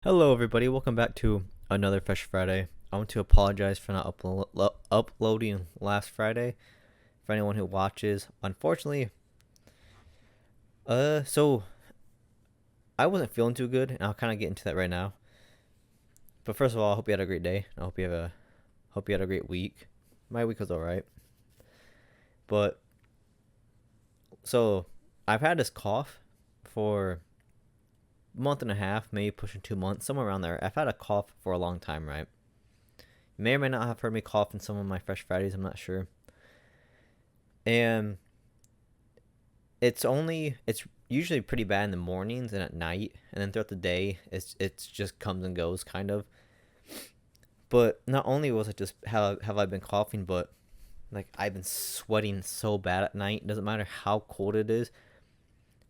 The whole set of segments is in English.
Hello, everybody. Welcome back to another Fresh Friday. I want to apologize for not uploading last Friday for anyone who watches. Unfortunately, so I wasn't feeling too good, and I'll kind of get into that right now. But first of all, I hope you had a great day. I hope you had a great week. My week was alright, but so I've had this cough for month and a half, maybe pushing 2 months, somewhere around there. I've had a cough for a long time, right? You may or may not have heard me cough in some of my Fresh Fridays. I'm not sure. And it's usually pretty bad in the mornings and at night, and then throughout the day it's just comes and goes kind of. But not only was it just have I been coughing, but like I've been sweating so bad at night. It doesn't matter how cold it is.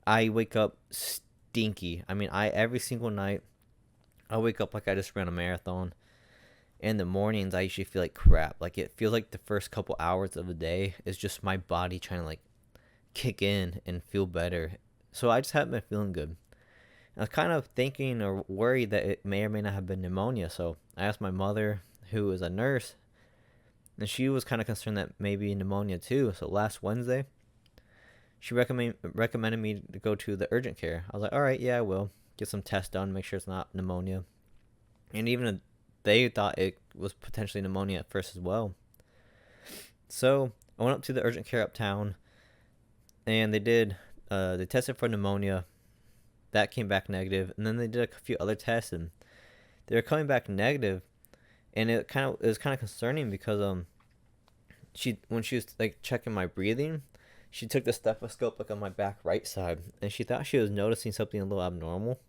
I wake up stinky. I mean, I every single night I wake up like I just ran a marathon. In the mornings, I usually feel like crap. Like it feels like the first couple hours of the day is just my body trying to like kick in and feel better. So I just haven't been feeling good. I was kind of thinking or worried that it may or may not have been pneumonia. So I asked my mother, who is a nurse, and she was kind of concerned that maybe pneumonia too. So last Wednesday, she recommended me to go to the urgent care. I was like, all right, yeah, I will get some tests done, make sure it's not pneumonia. And even they thought it was potentially pneumonia at first as well. So I went up to the urgent care uptown, and they tested for pneumonia. That came back negative, and then they did a few other tests, and they were coming back negative, and it was kind of concerning because when she was like checking my breathing, she took the stethoscope like on my back right side, and she thought she was noticing something a little abnormal.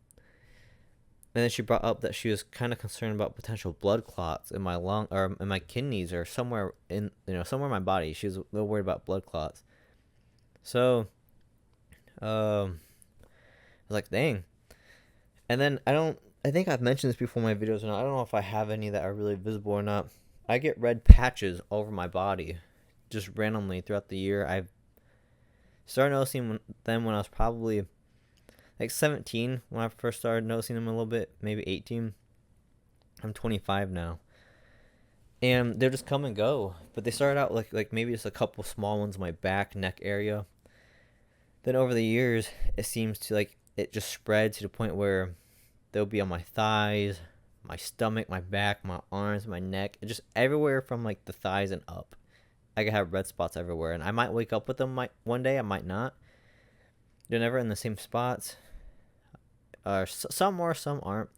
And then she brought up that she was kind of concerned about potential blood clots in my lung or in my kidneys or somewhere in somewhere in my body. She was a little worried about blood clots. So, I was like, dang. And then I think I've mentioned this before in my videos, and I don't know if I have any that are really visible or not. I get red patches over my body, just randomly throughout the year. I've started noticing them when I was probably like 17 when I first started noticing them a little bit, maybe 18. I'm 25 now, and they're just come and go. But they started out like maybe just a couple small ones in my back, neck area. Then over the years, it seems to like it just spread to the point where they'll be on my thighs, my stomach, my back, my arms, my neck, just everywhere from like the thighs and up. I could have red spots everywhere, and I might wake up with them one day. I might not. They're never in the same spots. Some are, some aren't.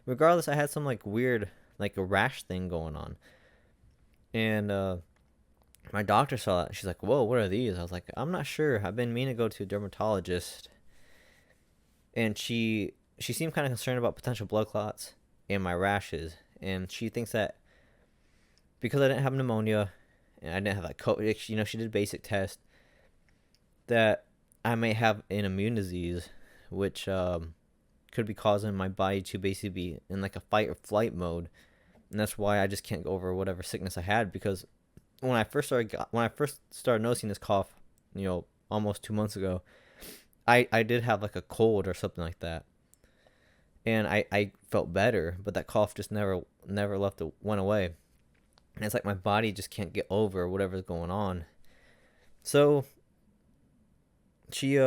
Regardless, I had some like weird, like a rash thing going on, and my doctor saw that. She's like, "Whoa, what are these?" I was like, "I'm not sure. I've been meaning to go to a dermatologist," and she seemed kind of concerned about potential blood clots and my rashes, and she thinks that because I didn't have pneumonia and I didn't have like COVID, she did basic test that I may have an immune disease, which could be causing my body to basically be in like a fight or flight mode, and that's why I just can't go over whatever sickness I had. Because when I first started noticing this cough, almost 2 months ago, I did have like a cold or something like that, and I felt better, but that cough just never left it went away, and it's like my body just can't get over whatever's going on. So she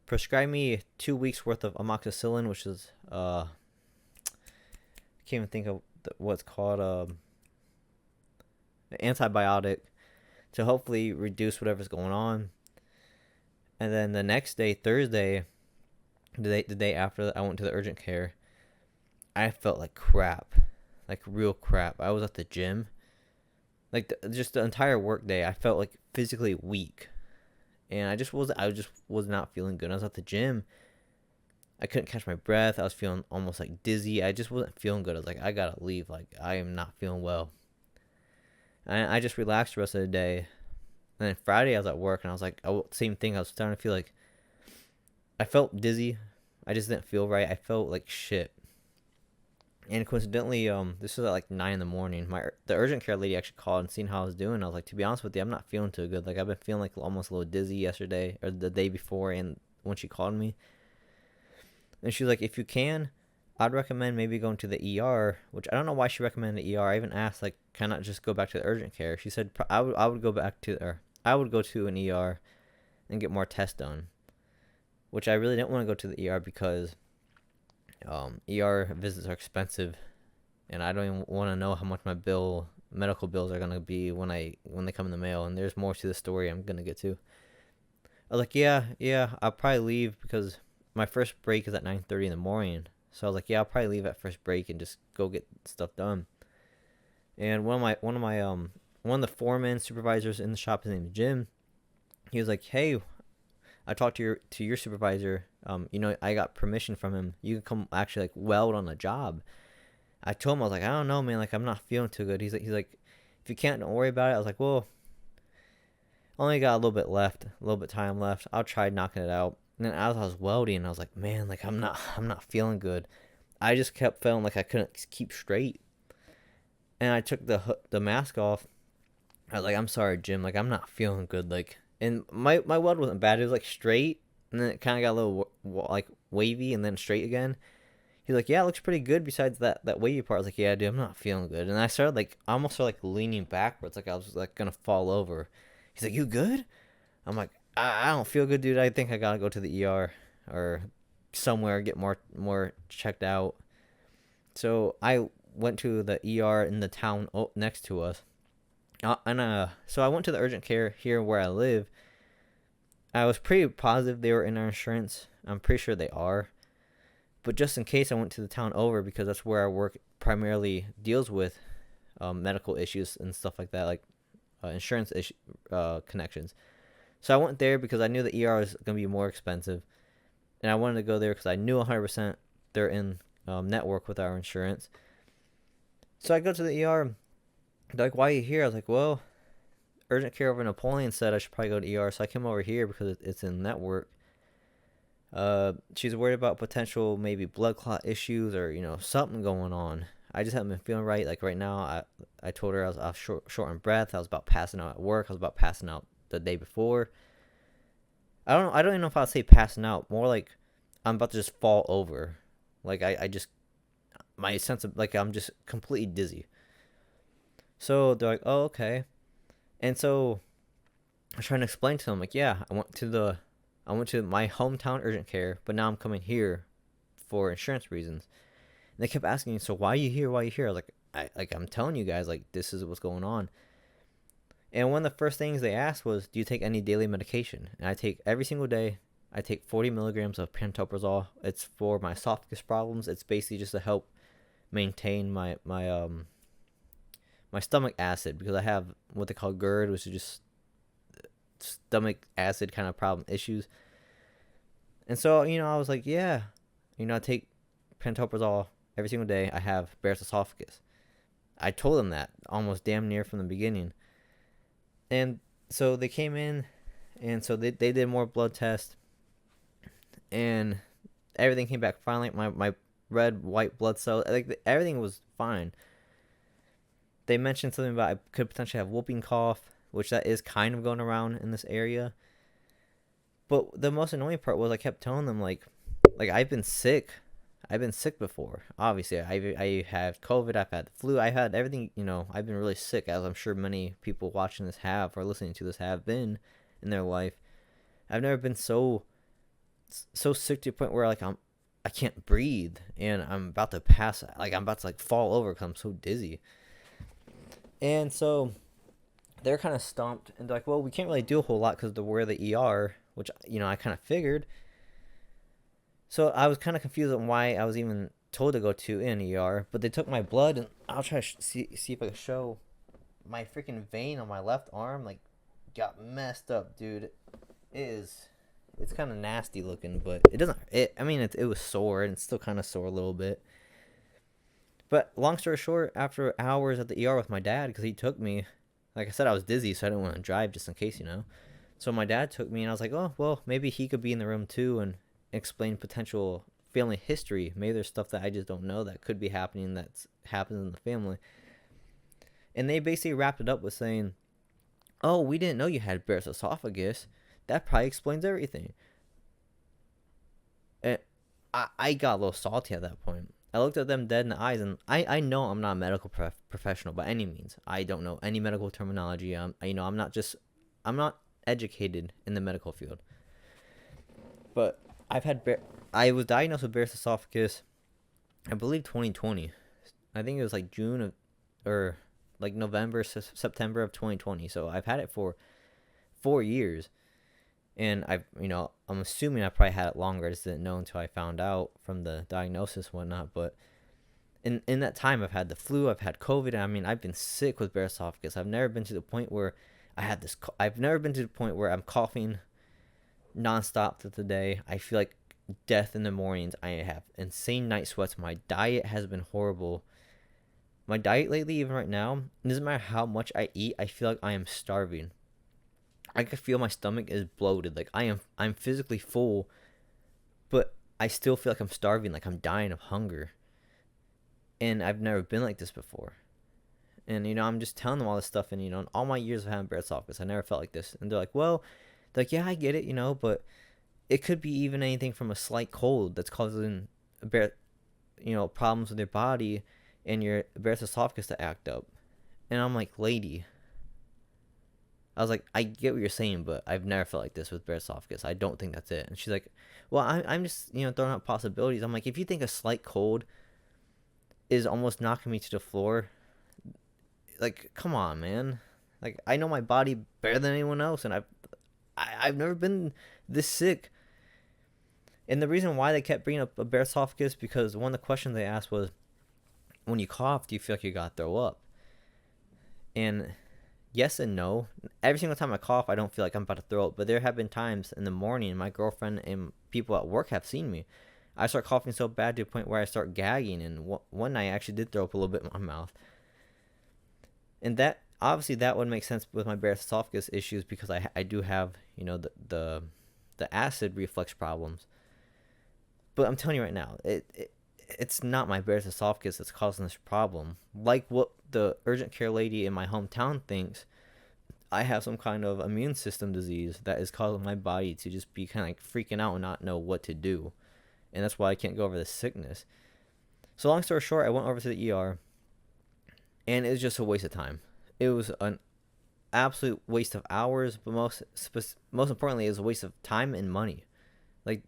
prescribed me 2 weeks worth of amoxicillin, which is I can't even think of what's called an antibiotic to hopefully reduce whatever's going on. And then the next day, Thursday, the day after I went to the urgent care, I felt like crap, like real crap. I was at the gym, like just the entire work day. I felt like physically weak, and I just was not feeling good. I was at the gym. I couldn't catch my breath. I was feeling almost like dizzy. I just wasn't feeling good. I was like, I gotta leave. Like I am not feeling well. And I just relaxed the rest of the day. And then Friday I was at work and I was like, oh, same thing. I was starting to feel like I felt dizzy. I just didn't feel right. I felt like shit. And coincidentally, this was at like 9 in the morning. The urgent care lady actually called and seen how I was doing. I was like, to be honest with you, I'm not feeling too good. Like I've been feeling like almost a little dizzy yesterday or the day before, and when she called me, and she was like, if you can, I'd recommend maybe going to the ER, which I don't know why she recommended the ER. I even asked, like, can I just go back to the urgent care? She said I would go back to, or I would go to an ER and get more tests done, which I really didn't want to go to the ER because ER visits are expensive, and I don't even want to know how much my medical bills are gonna be when they come in the mail. And there's more to the story I'm gonna get to. I was like, yeah, I'll probably leave because my first break is at 9:30 in the morning. So I was like, yeah, I'll probably leave at first break and just go get stuff done. And one of the foreman supervisors in the shop, his name is Jim. He was like, hey, I talked to your supervisor. I got permission from him. You can come actually like weld on the job. I told him, I was like, I don't know, man. Like, I'm not feeling too good. He's like, if you can't, don't worry about it. I was like, well, only got a little bit left, a little bit time left. I'll try knocking it out. And then as I was welding, I was like, man, like I'm not feeling good. I just kept feeling like I couldn't keep straight. And I took the mask off. I was like, I'm sorry, Jim. Like, I'm not feeling good. Like, and my weld wasn't bad. It was like straight, and then it kind of got a little like wavy, and then straight again. He's like, yeah, it looks pretty good. Besides that wavy part, I was like, yeah, dude, I'm not feeling good. And I started like, I almost started like leaning backwards, like I was like gonna fall over. He's like, you good? I'm like, I don't feel good, dude. I think I gotta go to the ER or somewhere, get more checked out. So I went to the ER in the town next to us. So I went to the urgent care here where I live. I was pretty positive they were in our insurance. I'm pretty sure they are. But just in case, I went to the town over because that's where I work primarily deals with medical issues and stuff like that, like insurance connections. So I went there because I knew the ER was going to be more expensive. And I wanted to go there because I knew 100% they're in network with our insurance. So I go to the ER. They're like, why are you here? I was like, well, urgent care over in Napoleon said I should probably go to ER. So I came over here because it's in network. She's worried about potential maybe blood clot issues or, something going on. I just haven't been feeling right. Like right now, I told her I was short on breath. I was about passing out at work. I was about passing out the day before. I don't even know if I'll say passing out. More like I'm about to just fall over. Like I just, my sense of like I'm just completely dizzy. So they're like, oh, okay. And so I was trying to explain to them, like, yeah, I went to my hometown urgent care, but now I'm coming here for insurance reasons. And they kept asking me, so why are you here? Why are you here? I was like, I'm telling you guys, like, this is what's going on. And one of the first things they asked was, do you take any daily medication? And I take every single day. I take 40 milligrams of pantoprazole. It's for my esophagus problems. It's basically just to help maintain my stomach acid because I have what they call GERD, which is just stomach acid kind of problem issues. And so, I was like, yeah, I take pantoprazole every single day. I have Barrett's esophagus. I told them that almost damn near from the beginning. And so they came in, and so they did more blood tests, and everything came back fine. Like my red, white blood cells, like everything was fine. They mentioned something about I could potentially have whooping cough, which that is kind of going around in this area. But the most annoying part was I kept telling them like I've been sick. I've been sick before. Obviously, I have COVID. I've had the flu. I had everything. I've been really sick, as I'm sure many people watching this have or listening to this have been in their life. I've never been so sick to the point where like I can't breathe and I'm about to pass. Like I'm about to like fall over because I'm so dizzy. And so they're kind of stumped and they're like, well, we can't really do a whole lot because we're the ER, which I kind of figured. So I was kind of confused on why I was even told to go to an ER, but they took my blood, and I'll try to see if I can show my freaking vein on my left arm, like, got messed up, dude. It's kind of nasty looking, but it was sore, and it's still kind of sore a little bit. But long story short, after hours at the ER with my dad, because he took me, like I said, I was dizzy, so I didn't want to drive just in case, So my dad took me, and I was like, oh, well, maybe he could be in the room too, and explain potential family history. Maybe there's stuff that I just don't know that could be happening that's happens in the family. And they basically wrapped it up with saying, oh, we didn't know you had Barrett's esophagus. That probably explains everything. And I got a little salty at that point. I looked at them dead in the eyes, and I know I'm not a medical professional by any means. I don't know any medical terminology. I'm not educated in the medical field. But I was diagnosed with Barrett's esophagus, I believe 2020. I think it was like June of, or like November, September of 2020. So I've had it for 4 years. And I'm assuming I probably had it longer. I just didn't know until I found out from the diagnosis and whatnot. But in that time, I've had the flu, I've had COVID. I mean, I've been sick with Barrett's esophagus. I've never been to the point where I've never been to the point where I'm coughing nonstop through the day. I feel like death in the mornings. I have insane night sweats. My diet has been horrible. My diet lately, even right now, it doesn't matter how much I eat, I feel like I am starving. I can feel my stomach is bloated. Like I'm physically full, but I still feel like I'm starving, like I'm dying of hunger. And I've never been like this before. And I'm just telling them all this stuff, and in all my years of having Barrett's esophagus, I never felt like this. And they're like, well, yeah, I get it, but it could be even anything from a slight cold that's causing problems with your body and your Barrett's esophagus to act up. And I'm like, lady, I was like, I get what you're saying, but I've never felt like this with Barrett's esophagus. I don't think that's it. And she's like, well, I'm just, throwing out possibilities. I'm like, if you think a slight cold is almost knocking me to the floor, like, come on, man. Like, I know my body better than anyone else, and I've never been this sick. And the reason why they kept bringing up a Barrett's esophagus, because one of the questions they asked was, when you cough, do you feel like you gotta throw up? And yes and no. Every single time I cough, I don't feel like I'm about to throw up. But there have been times in the morning, my girlfriend and people at work have seen me. I start coughing so bad to the point where I start gagging. And one night I actually did throw up a little bit in my mouth. And that, obviously, that would make sense with my Barrett's esophagus issues, because I do have, the acid reflux problems. But I'm telling you right now, it's not my Barrett's esophagus that's causing this problem. Like what the urgent care lady in my hometown thinks, I have some kind of immune system disease that is causing my body to just be kind of like freaking out and not know what to do. And that's why I can't go over this sickness. So long story short, I went over to the ER, and it was just a waste of time. It was an absolute waste of hours, but most importantly, it was a waste of time and money. Like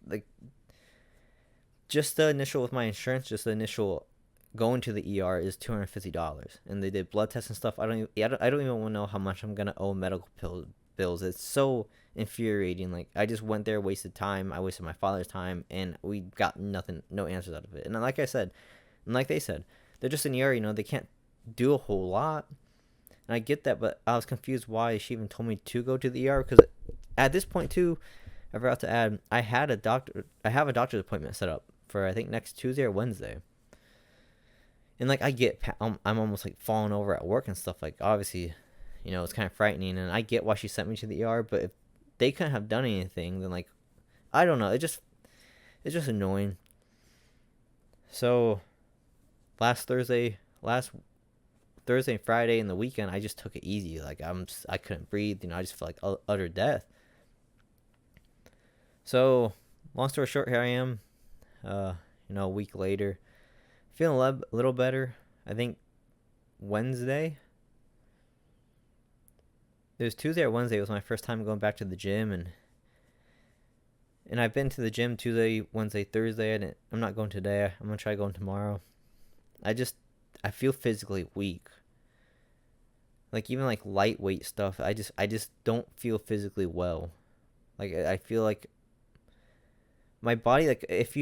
just the initial with my insurance, just the initial going to the ER is $250, and they did blood tests and stuff. I don't even want to know how much I'm gonna owe medical bills. It's so infuriating. Like, I just went there, wasted time. I wasted my father's time, and we got nothing, no answers out of it. And like I said, and like they said, they're just in the ER. They can't do a whole lot. And I get that, but I was confused why she even told me to go to the ER, because at this point too, I forgot to add, I have a doctor's appointment set up for, I think, next Tuesday or Wednesday. And like, I get, I'm almost like falling over at work and stuff. Like, obviously, it's kind of frightening, and I get why she sent me to the ER. But if they couldn't have done anything, then, like, I don't know. It's just annoying. So last Thursday and Friday and the weekend, I just took it easy. Like, I couldn't breathe. I just felt like utter death. So long story short, here I am. A week later, feeling a little better. I think Wednesday. It was Tuesday or Wednesday. It was my first time going back to the gym, and I've been to the gym Tuesday, Wednesday, Thursday. I'm not going today. I'm gonna try going tomorrow. I feel physically weak. Like, even like lightweight stuff, I just don't feel physically well. Like, I feel like my body, like, if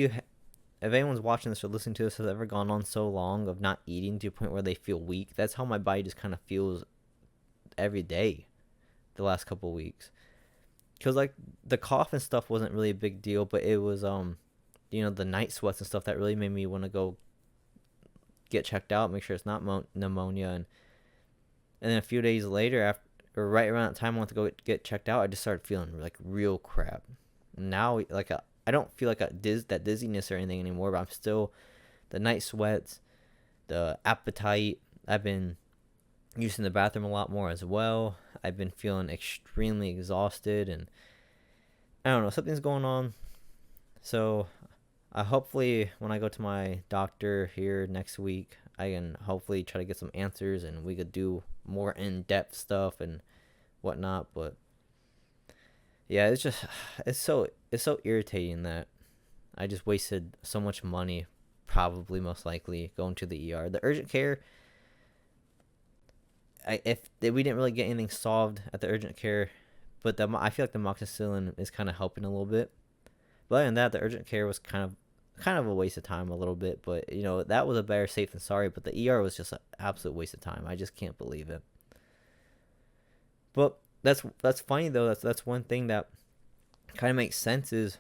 anyone's watching this or listening to this has ever gone on so long of not eating to a point where they feel weak, that's how my body just kind of feels every day the last couple of weeks. Because, like, the cough and stuff wasn't really a big deal, but it was the night sweats and stuff that really made me want to go get checked out, make sure it's not pneumonia. And then a few days later, or right around that time I went to go get checked out, I just started feeling like real crap. Now, like, I don't feel like that dizziness or anything anymore, but I'm still, the night sweats, the appetite. I've been using the bathroom a lot more as well. I've been feeling extremely exhausted, and I don't know, something's going on. So I hopefully when I go to my doctor here next week, I can hopefully try to get some answers and we could do more in-depth stuff and whatnot. But yeah, it's just it's so irritating that I just wasted so much money, probably most likely going to the ER. The urgent care, if we didn't really get anything solved at the urgent care, but I feel like the amoxicillin is kind of helping a little bit. But other than that, the urgent care was kind of a waste of time a little bit. But that was a better safe than sorry. But the ER was just an absolute waste of time. I just can't believe it. But that's funny though. That's one thing that kind of makes sense is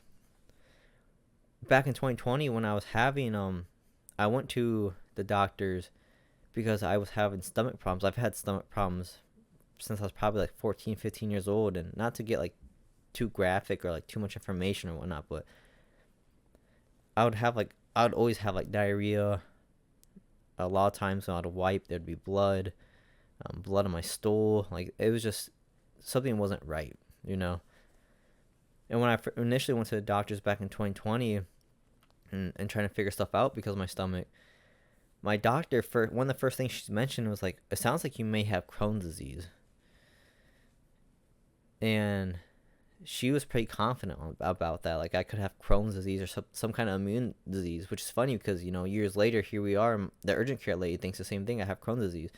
back in 2020 when I was having I went to the doctors because I was having stomach problems. I've had stomach problems since I was probably like 14, 15 years old, and not to get like too graphic or like too much information or whatnot, but I would always have like diarrhea. A lot of times when I'd wipe, there'd be blood on my stool. Like it was just something wasn't right, you know. And when I initially went to the doctors back in 2020 and trying to figure stuff out because of my stomach, my doctor, for one of the first things she mentioned was like, it sounds like you may have Crohn's disease. And she was pretty confident about that. Like I could have Crohn's disease or some kind of immune disease, which is funny because, years later, here we are. The urgent care lady thinks the same thing. I have Crohn's disease.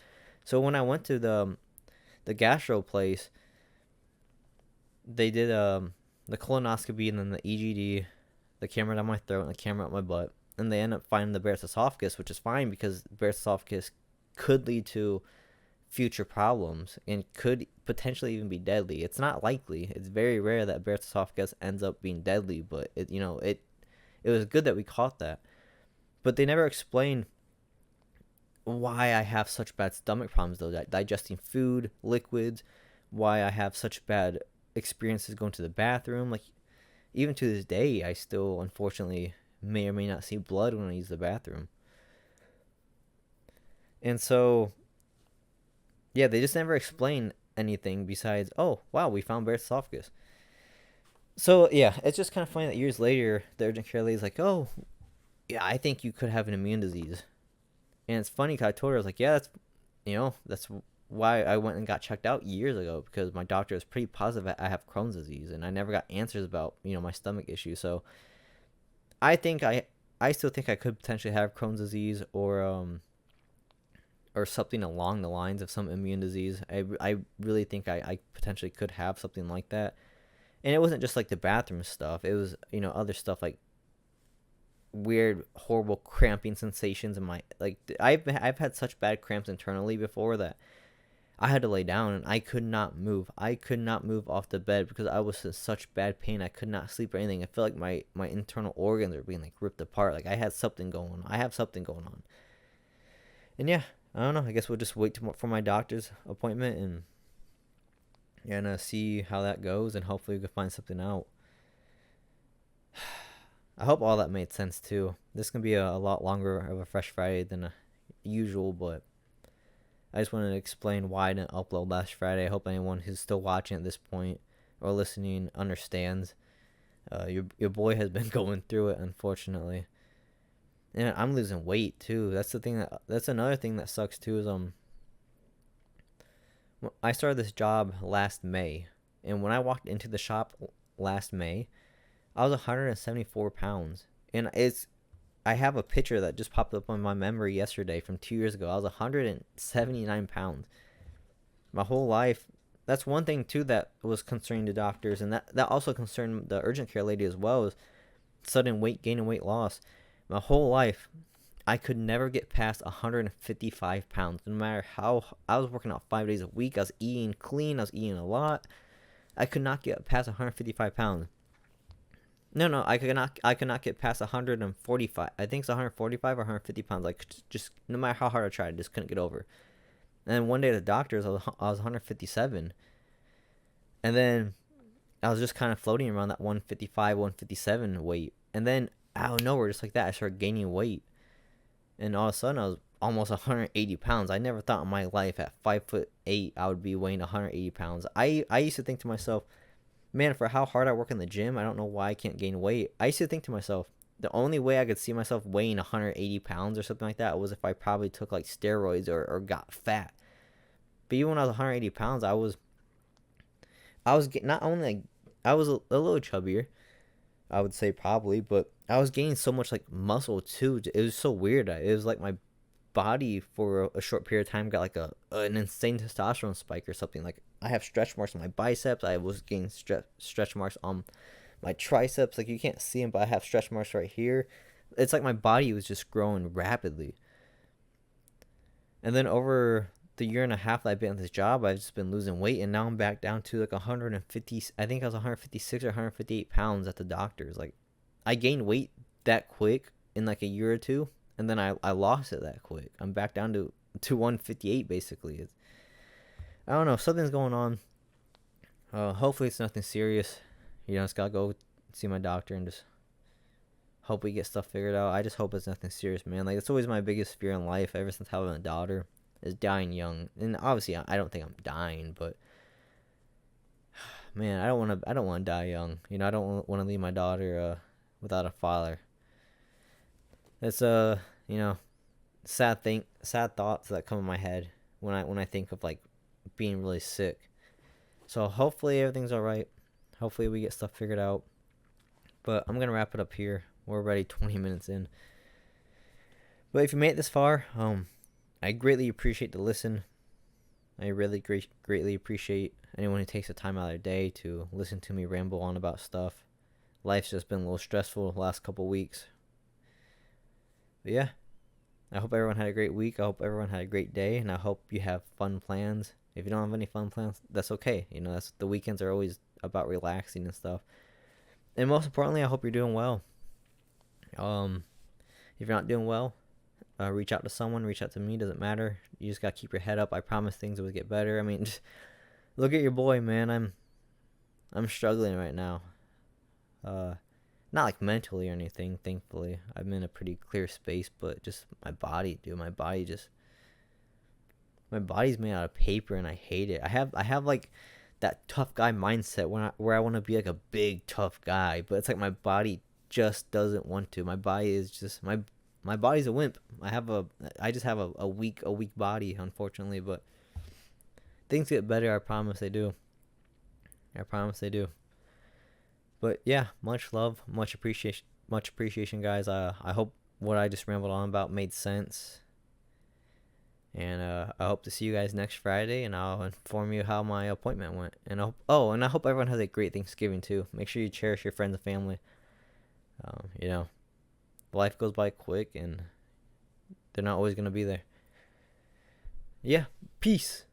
So when I went to the gastro place, they did the colonoscopy and then the EGD, the camera down my throat and the camera up my butt. And they end up finding the Barrett's esophagus, which is fine because Barrett's esophagus could lead to future problems and could potentially even be deadly. It's not likely. It's very rare that Barrett's esophagus ends up being deadly, but it was good that we caught that. But they never explained why I have such bad stomach problems though, digesting food, liquids, why I have such bad experiences going to the bathroom. Like even to this day, I still unfortunately may or may not see blood when I use the bathroom. And so yeah, they just never explain anything besides, oh, wow, we found Barrett's esophagus. So, yeah, it's just kind of funny that years later, the urgent care lady's like, oh, yeah, I think you could have an immune disease. And it's funny because I told her, I was like, yeah, that's why I went and got checked out years ago because my doctor was pretty positive I have Crohn's disease and I never got answers about, my stomach issue. So I think I still think I could potentially have Crohn's disease or something along the lines of some immune disease. I really think I potentially could have something like that. And it wasn't just like the bathroom stuff. It was, other stuff like weird, horrible cramping sensations in my, like, I've had such bad cramps internally before that I had to lay down and I could not move. I could not move off the bed because I was in such bad pain. I could not sleep or anything. I felt like my internal organs are being like ripped apart. Like I had something going on. I have something going on. And yeah, I don't know. I guess we'll just wait for my doctor's appointment and see how that goes, and hopefully we can find something out. I hope all that made sense too. This can be a lot longer of a Fresh Friday than usual, but I just wanted to explain why I didn't upload last Friday. I hope anyone who's still watching at this point or listening understands. Your boy has been going through it, unfortunately. And I'm losing weight too. That's another thing that sucks too is I started this job last May, and when I walked into the shop last May, I was 174 pounds. And I have a picture that just popped up on my memory yesterday from 2 years ago. I was 179 pounds. My whole life. That's one thing too that was concerning to doctors, and that also concerned the urgent care lady as well, is sudden weight gain and weight loss. My whole life, I could never get past 155 pounds. No matter how I was working out 5 days a week, I was eating clean, I was eating a lot. I could not get past 155 pounds. No, I could not get past 145. I think it's 145 or 150 pounds. Like just no matter how hard I tried, I just couldn't get over. And then one day at the doctor's, I was 157, and then I was just kind of floating around that 155, 157 weight, and then out of nowhere, just like that, I started gaining weight. And all of a sudden, I was almost 180 pounds. I never thought in my life at 5'8" I would be weighing 180 pounds. I used to think to myself, man, for how hard I work in the gym, I don't know why I can't gain weight. I used to think to myself, the only way I could see myself weighing 180 pounds or something like that was if I probably took like steroids or got fat. But even when I was 180 pounds, I was not only like I was a little chubbier, I would say probably, but I was gaining so much like muscle too. It was so weird. It was like my body for a short period of time got like an insane testosterone spike or something. Like I have stretch marks on my biceps. I was getting stretch marks on my triceps. Like you can't see them, but I have stretch marks right here. It's like my body was just growing rapidly. And then over the year and a half that I've been at this job, I've just been losing weight, and now I'm back down to like 150. I think I was 156 or 158 pounds at the doctor's. Like I gained weight that quick in like a year or two, and then I lost it that quick. I'm back down to 158 basically. I don't know, something's going on. Hopefully it's nothing serious. You know, just gotta go see my doctor and just hope we get stuff figured out. I just hope it's nothing serious, man. Like it's always my biggest fear in life ever since having a daughter is dying young. And obviously I don't think I'm dying, but man, I don't want to die young. You know, I don't want to leave my daughter without a father. It's you know, sad thoughts that come in my head when I think of like being really sick. So hopefully everything's all right. Hopefully we get stuff figured out. But I'm gonna wrap it up here. We're already 20 minutes in. But if you made it this far, I greatly appreciate the listen. I really greatly appreciate anyone who takes the time out of their day to listen to me ramble on about stuff. Life's just been a little stressful the last couple weeks. But yeah, I hope everyone had a great week. I hope everyone had a great day, and I hope you have fun plans. If you don't have any fun plans, that's okay. You know, the weekends are always about relaxing and stuff. And most importantly, I hope you're doing well. If you're not doing well, reach out to someone. Reach out to me. Doesn't matter. You just gotta keep your head up. I promise things will get better. I mean, just look at your boy, man. I'm struggling right now. Not like mentally or anything. Thankfully, I'm in a pretty clear space. But just my body, dude. My body's made out of paper, and I hate it. I have like that tough guy mindset where I want to be like a big tough guy, but it's like my body just doesn't want to. My body is just my body's a wimp. I just have a weak body, unfortunately, but things get better. I promise they do. I promise they do. But yeah, much love, much appreciation, guys. I hope what I just rambled on about made sense. And I hope to see you guys next Friday, and I'll inform you how my appointment went. And I hope everyone has a great Thanksgiving too. Make sure you cherish your friends and family. You know, life goes by quick, and they're not always gonna be there. Yeah, peace.